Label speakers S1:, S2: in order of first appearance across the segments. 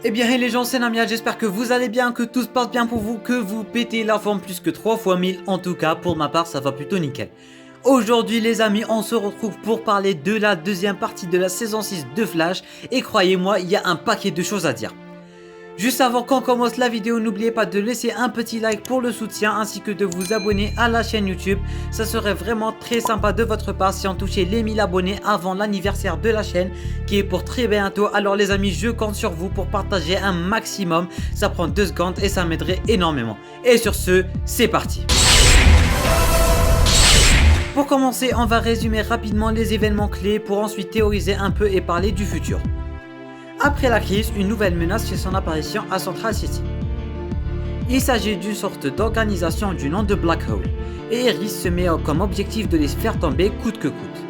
S1: Eh bien hey les gens, c'est Namia, j'espère que vous allez bien, que tout se passe bien pour vous, que vous pétez la forme plus que 3 fois 1000, en tout cas pour ma part ça va plutôt nickel. Aujourd'hui les amis, on se retrouve pour parler de la deuxième partie de la saison 6 de Flash, et croyez-moi, il y a un paquet de choses à dire. Juste avant qu'on commence la vidéo, n'oubliez pas de laisser un petit like pour le soutien ainsi que de vous abonner à la chaîne YouTube. Ça serait vraiment très sympa de votre part si on touchait les 1000 abonnés avant l'anniversaire de la chaîne qui est pour très bientôt. Alors les amis, je compte sur vous pour partager un maximum. Ça prend 2 secondes et ça m'aiderait énormément. Et sur ce, c'est parti. Pour commencer, on va résumer rapidement les événements clés pour ensuite théoriser un peu et parler du futur. Après la crise, une nouvelle menace fait son apparition à Central City. Il s'agit d'une sorte d'organisation du nom de Black Hole, et Iris se met comme objectif de les faire tomber coûte que coûte.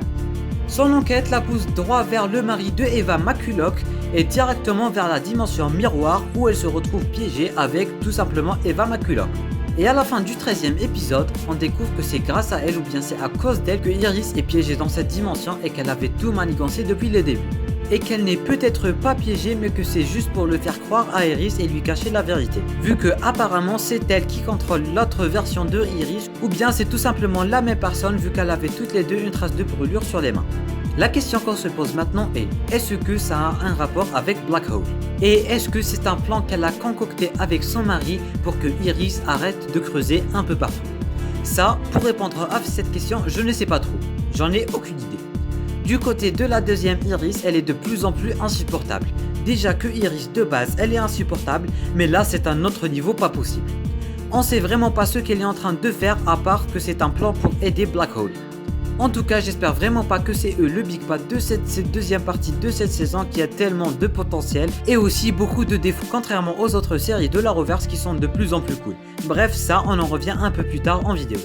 S1: Son enquête la pousse droit vers le mari de Eva McCulloch et directement vers la dimension miroir où elle se retrouve piégée avec tout simplement Eva McCulloch. Et à la fin du 13e épisode, on découvre que c'est grâce à elle ou bien c'est à cause d'elle que Iris est piégée dans cette dimension et qu'elle avait tout manigancé depuis le début. Et qu'elle n'est peut-être pas piégée mais que c'est juste pour le faire croire à Iris et lui cacher la vérité. Vu que apparemment c'est elle qui contrôle l'autre version de Iris, ou bien c'est tout simplement la même personne vu qu'elle avait toutes les deux une trace de brûlure sur les mains. La question qu'on se pose maintenant est, est-ce que ça a un rapport avec Black Hole? Et est-ce que c'est un plan qu'elle a concocté avec son mari pour que Iris arrête de creuser un peu partout? Ça, pour répondre à cette question, je ne sais pas trop. J'en ai aucune idée. Du côté de la deuxième Iris, elle est de plus en plus insupportable. Déjà que Iris de base, elle est insupportable, mais là c'est un autre niveau pas possible. On sait vraiment pas ce qu'elle est en train de faire à part que c'est un plan pour aider Black Hole. En tout cas, j'espère vraiment pas que c'est eux le big bad de cette deuxième partie de cette saison qui a tellement de potentiel et aussi beaucoup de défauts contrairement aux autres séries de la Reverse qui sont de plus en plus cool. Bref, ça on en revient un peu plus tard en vidéo.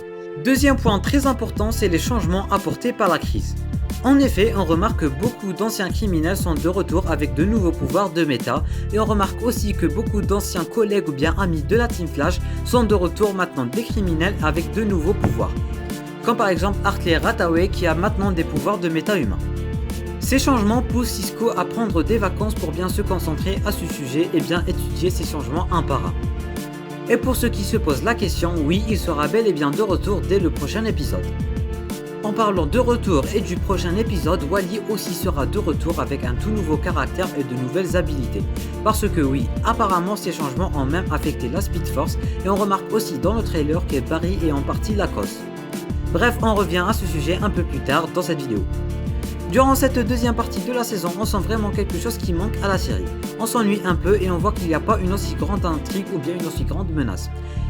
S1: Deuxième point très important, c'est les changements apportés par la crise. En effet, on remarque que beaucoup d'anciens criminels sont de retour avec de nouveaux pouvoirs de méta, et on remarque aussi que beaucoup d'anciens collègues ou bien amis de la Team Flash sont de retour maintenant des criminels avec de nouveaux pouvoirs. Comme par exemple Hartley Rathaway qui a maintenant des pouvoirs de méta humain. Ces changements poussent Cisco à prendre des vacances pour bien se concentrer à ce sujet et bien étudier ces changements un par un. Et pour ceux qui se posent la question, oui, il sera bel et bien de retour dès le prochain épisode. En parlant de retour et du prochain épisode, Wally aussi sera de retour avec un tout nouveau caractère et de nouvelles habilités. Parce que oui, apparemment ces changements ont même affecté la Speed Force et on remarque aussi dans le trailer que Barry est en partie la cause. Bref, on revient à ce sujet un peu plus tard dans cette vidéo. Durant cette deuxième partie de la saison, on sent vraiment quelque chose qui manque à la série. On s'ennuie un peu et on voit qu'il n'y a pas une aussi grande intrigue ou bien une aussi grande menace.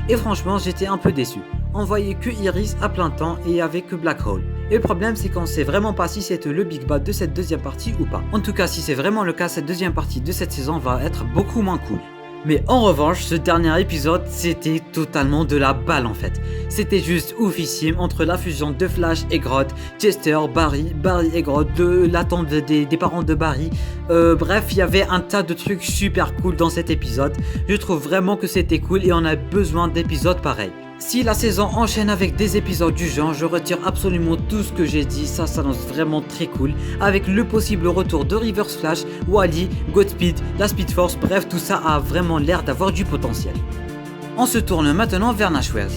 S1: Et franchement, j'étais un peu déçu. On voyait que Iris à plein temps et avec que Black Hole. Et le problème c'est qu'on sait vraiment pas si c'était le big bad de cette deuxième partie ou pas. En tout cas, si c'est vraiment le cas, cette deuxième partie de cette saison va être beaucoup moins cool. Mais en revanche, ce dernier épisode, c'était totalement de la balle en fait. C'était juste oufissime entre la fusion de Flash et Grodd, Chester, Barry et Grodd, la tombe des parents de Barry. Bref, il y avait un tas de trucs super cool dans cet épisode. Je trouve vraiment que c'était cool et on a besoin d'épisodes pareils. Si la saison enchaîne avec des épisodes du genre, je retire absolument tout ce que j'ai dit, ça s'annonce vraiment très cool, avec le possible retour de Reverse Flash, Wally, Godspeed, la Speed Force, bref tout ça a vraiment l'air d'avoir du potentiel. On se tourne maintenant vers Nash Wells.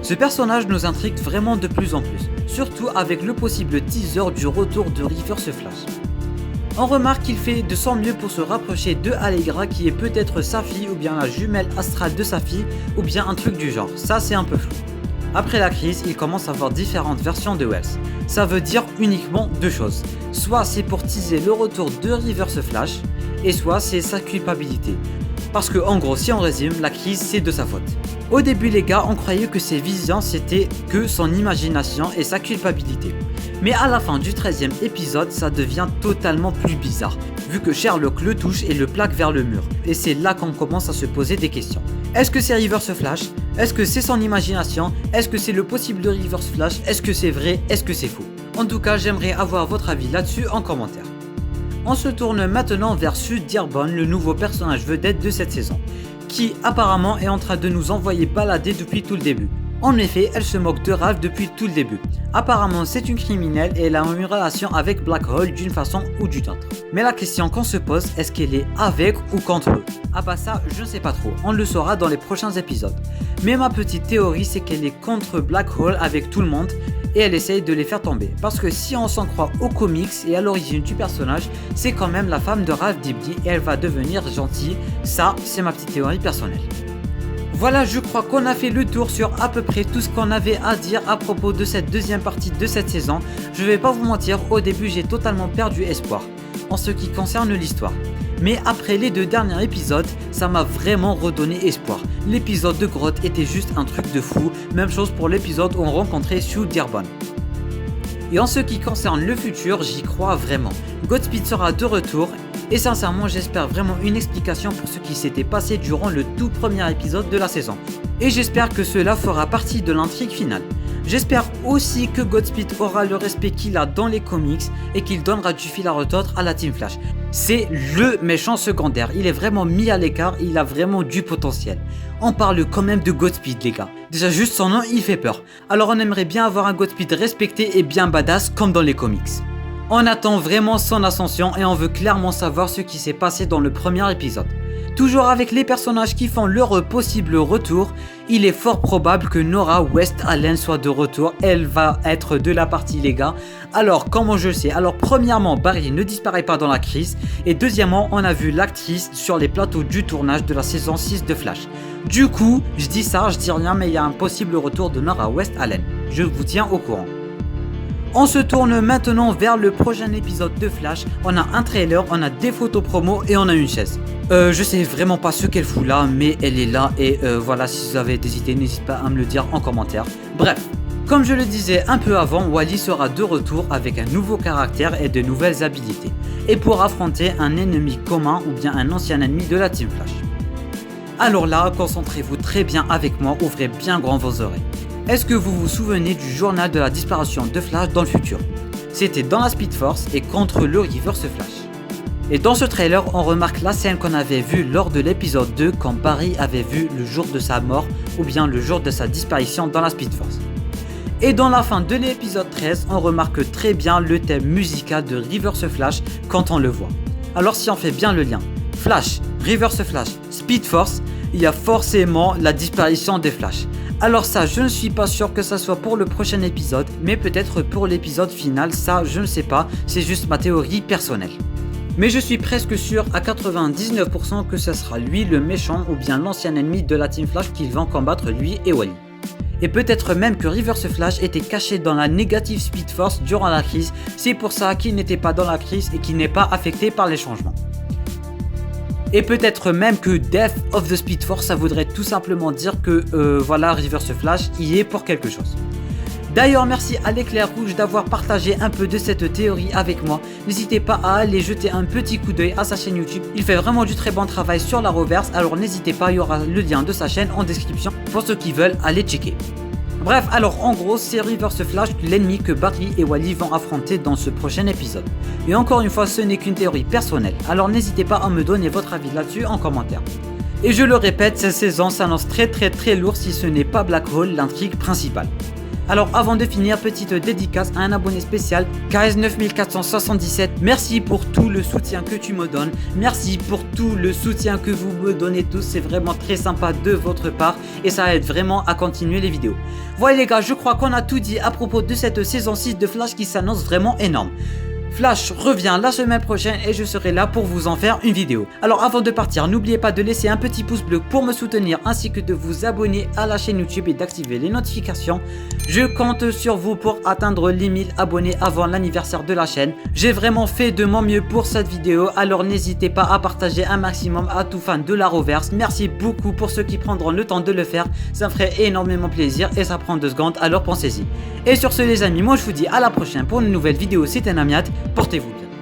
S1: Ce personnage nous intrigue vraiment de plus en plus, surtout avec le possible teaser du retour de Reverse Flash. On remarque qu'il fait de son mieux pour se rapprocher de Allegra qui est peut-être sa fille ou bien la jumelle astrale de sa fille ou bien un truc du genre, ça c'est un peu flou. Après la crise, il commence à avoir différentes versions de Wells. Ça veut dire uniquement deux choses. Soit c'est pour teaser le retour de Reverse Flash et soit c'est sa culpabilité. Parce que en gros, si on résume, la crise c'est de sa faute. Au début les gars, on croyait que ses visions c'était que son imagination et sa culpabilité. Mais à la fin du 13e épisode, ça devient totalement plus bizarre, vu que Sherlock le touche et le plaque vers le mur. Et c'est là qu'on commence à se poser des questions. Est-ce que c'est Reverse Flash? Est-ce que c'est son imagination? Est-ce que c'est le possible de Reverse Flash? Est-ce que c'est vrai? Est-ce que c'est faux? En tout cas, j'aimerais avoir votre avis là-dessus en commentaire. On se tourne maintenant vers Sue Dearborn, le nouveau personnage vedette de cette saison, qui apparemment est en train de nous envoyer balader depuis tout le début. En effet, elle se moque de Ralph depuis tout le début. Apparemment, c'est une criminelle et elle a une relation avec Black Hole d'une façon ou d'une autre. Mais la question qu'on se pose, est-ce qu'elle est avec ou contre eux? Ah bah ça, je ne sais pas trop, on le saura dans les prochains épisodes. Mais ma petite théorie, c'est qu'elle est contre Black Hole avec tout le monde et elle essaye de les faire tomber. Parce que si on s'en croit aux comics et à l'origine du personnage, c'est quand même la femme de Ralph Dibny et elle va devenir gentille. Ça, c'est ma petite théorie personnelle. Voilà, je crois qu'on a fait le tour sur à peu près tout ce qu'on avait à dire à propos de cette deuxième partie de cette saison. Je vais pas vous mentir, au début j'ai totalement perdu espoir en ce qui concerne l'histoire. Mais après les 2 derniers épisodes, ça m'a vraiment redonné espoir. L'épisode de grotte était juste un truc de fou, même chose pour l'épisode où on rencontrait Sue Dearborn. Et en ce qui concerne le futur, j'y crois vraiment. Godspeed sera de retour. Et sincèrement, j'espère vraiment une explication pour ce qui s'était passé durant le tout premier épisode de la saison. Et j'espère que cela fera partie de l'intrigue finale. J'espère aussi que Godspeed aura le respect qu'il a dans les comics et qu'il donnera du fil à retordre à la Team Flash. C'est le méchant secondaire, il est vraiment mis à l'écart, il a vraiment du potentiel. On parle quand même de Godspeed les gars. Déjà juste son nom, il fait peur. Alors on aimerait bien avoir un Godspeed respecté et bien badass comme dans les comics. On attend vraiment son ascension et on veut clairement savoir ce qui s'est passé dans le premier épisode. Toujours avec les personnages qui font leur possible retour, il est fort probable que Nora West Allen soit de retour, elle va être de la partie les gars. Alors comment je le sais? Alors premièrement, Barry ne disparaît pas dans la crise et deuxièmement, on a vu l'actrice sur les plateaux du tournage de la saison 6 de Flash. Du coup, je dis ça, je dis rien, mais il y a un possible retour de Nora West Allen. Je vous tiens au courant. On se tourne maintenant vers le prochain épisode de Flash. On a un trailer, on a des photos promo et on a une chaise. Je sais vraiment pas ce qu'elle fout là, mais elle est là et voilà, si vous avez des idées, n'hésitez pas à me le dire en commentaire. Bref, comme je le disais un peu avant, Wally sera de retour avec un nouveau caractère et de nouvelles habilités. Et pour affronter un ennemi commun ou bien un ancien ennemi de la Team Flash. Alors là, concentrez-vous très bien avec moi, ouvrez bien grand vos oreilles. Est-ce que vous vous souvenez du journal de la disparition de Flash dans le futur? C'était dans la Speed Force et contre le Reverse Flash. Et dans ce trailer, on remarque la scène qu'on avait vue lors de l'épisode 2 quand Barry avait vu le jour de sa mort ou bien le jour de sa disparition dans la Speed Force. Et dans la fin de l'épisode 13, on remarque très bien le thème musical de Reverse Flash quand on le voit. Alors si on fait bien le lien, Flash, Reverse Flash, Speed Force, il y a forcément la disparition des Flash. Alors ça, je ne suis pas sûr que ça soit pour le prochain épisode, mais peut-être pour l'épisode final, ça je ne sais pas, c'est juste ma théorie personnelle. Mais je suis presque sûr à 99% que ce sera lui le méchant ou bien l'ancien ennemi de la Team Flash qu'ils vont combattre lui et Wally. Et peut-être même que Reverse Flash était caché dans la Negative Speed Force durant la crise, c'est pour ça qu'il n'était pas dans la crise et qu'il n'est pas affecté par les changements. Et peut-être même que Death of the Speed Force, ça voudrait tout simplement dire que voilà, Reverse Flash y est pour quelque chose. D'ailleurs, merci à l'Éclair Rouge d'avoir partagé un peu de cette théorie avec moi. N'hésitez pas à aller jeter un petit coup d'œil à sa chaîne YouTube. Il fait vraiment du très bon travail sur la reverse, alors n'hésitez pas, il y aura le lien de sa chaîne en description pour ceux qui veulent aller checker. Bref, alors en gros, c'est Reverse Flash, l'ennemi que Barry et Wally vont affronter dans ce prochain épisode. Et encore une fois, ce n'est qu'une théorie personnelle, alors n'hésitez pas à me donner votre avis là-dessus en commentaire. Et je le répète, cette saison s'annonce très lourd si ce n'est pas Black Hole, l'intrigue principale. Alors avant de finir, petite dédicace à un abonné spécial, KS9477, merci pour tout le soutien que tu me donnes, merci pour tout le soutien que vous me donnez tous, c'est vraiment très sympa de votre part et ça aide vraiment à continuer les vidéos. Voilà les gars, je crois qu'on a tout dit à propos de cette saison 6 de Flash qui s'annonce vraiment énorme. Flash revient la semaine prochaine et je serai là pour vous en faire une vidéo. Alors avant de partir, n'oubliez pas de laisser un petit pouce bleu pour me soutenir ainsi que de vous abonner à la chaîne YouTube et d'activer les notifications. Je compte sur vous pour atteindre les 1000 abonnés avant l'anniversaire de la chaîne. J'ai vraiment fait de mon mieux pour cette vidéo, alors n'hésitez pas à partager un maximum à tout fan de la reverse. Merci beaucoup pour ceux qui prendront le temps de le faire, ça me ferait énormément plaisir et ça prend 2 secondes, alors pensez-y. Et sur ce les amis, moi je vous dis à la prochaine pour une nouvelle vidéo, c'était Namiat. Portez-vous bien.